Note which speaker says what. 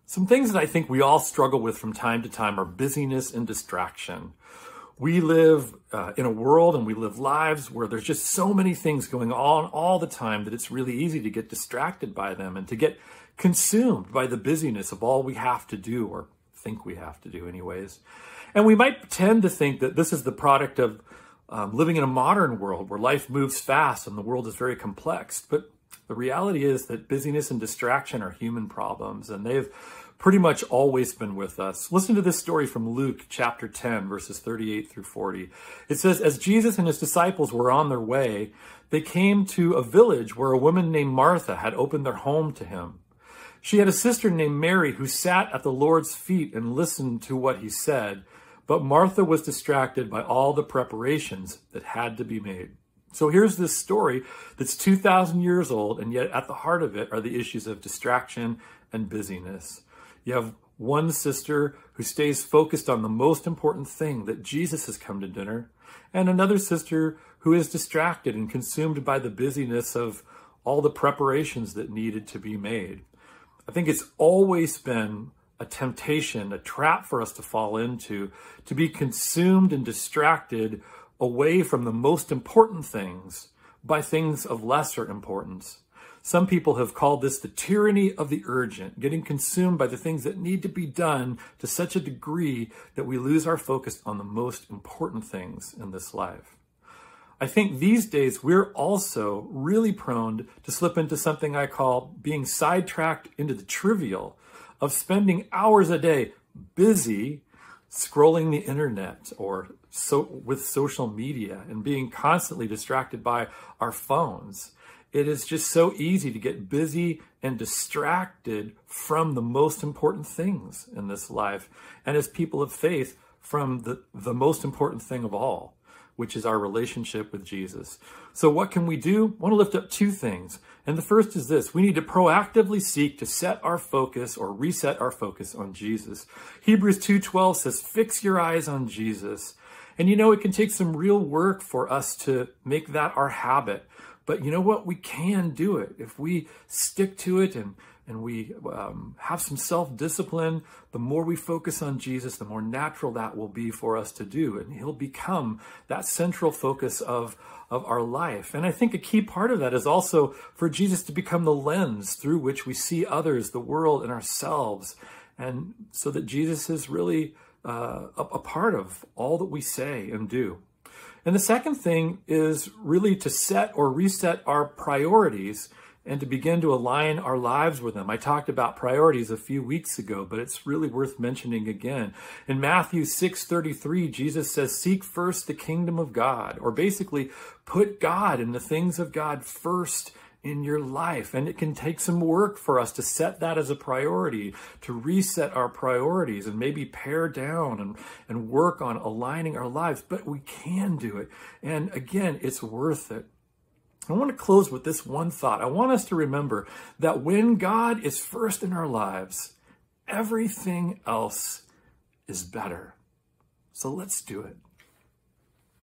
Speaker 1: Some things that I think we all struggle with from time to time are busyness and distraction. We live in a world and we live lives where there's just so many things going on all the time that it's really easy to get distracted by them and to get consumed by the busyness of all we have to do, or think we have to do anyways. And we might tend to think that this is the product of living in a modern world where life moves fast and the world is very complex. But the reality is that busyness and distraction are human problems, and they've pretty much always been with us. Listen to this story from Luke chapter 10, verses 38 through 40. It says, as Jesus and his disciples were on their way, they came to a village where a woman named Martha had opened their home to him. She had a sister named Mary who sat at the Lord's feet and listened to what he said, but Martha was distracted by all the preparations that had to be made. So here's this story that's 2,000 years old, and yet at the heart of it are the issues of distraction and busyness. You have one sister who stays focused on the most important thing, that Jesus has come to dinner, and another sister who is distracted and consumed by the busyness of all the preparations that needed to be made. I think it's always been a temptation, a trap for us to fall into, to be consumed and distracted away from the most important things by things of lesser importance. Some people have called this the tyranny of the urgent, getting consumed by the things that need to be done to such a degree that we lose our focus on the most important things in this life. I think these days we're also really prone to slip into something I call being sidetracked into the trivial of spending hours a day busy scrolling the internet or with social media and being constantly distracted by our phones. It is just so easy to get busy and distracted from the most important things in this life. And as people of faith, from the most important thing of all, which is our relationship with Jesus. So what can we do? I want to lift up two things. And the first is this: we need to proactively seek to set our focus or reset our focus on Jesus. Hebrews 2:12 says, fix your eyes on Jesus. And you know, it can take some real work for us to make that our habit. But you know what? We can do it. If we stick to it and we have some self-discipline, the more we focus on Jesus, the more natural that will be for us to do. And he'll become that central focus of our life. And I think a key part of that is also for Jesus to become the lens through which we see others, the world, and ourselves. And so that Jesus is really a part of all that we say and do. And the second thing is really to set or reset our priorities and to begin to align our lives with them. I talked about priorities a few weeks ago, but it's really worth mentioning again. In Matthew 6:33, Jesus says, seek first the kingdom of God, or basically put God and the things of God first in your life. And it can take some work for us to set that as a priority, to reset our priorities and maybe pare down and work on aligning our lives, but we can do it. And again, it's worth it. I want to close with this one thought. I want us to remember that when God is first in our lives, everything else is better. So let's do it.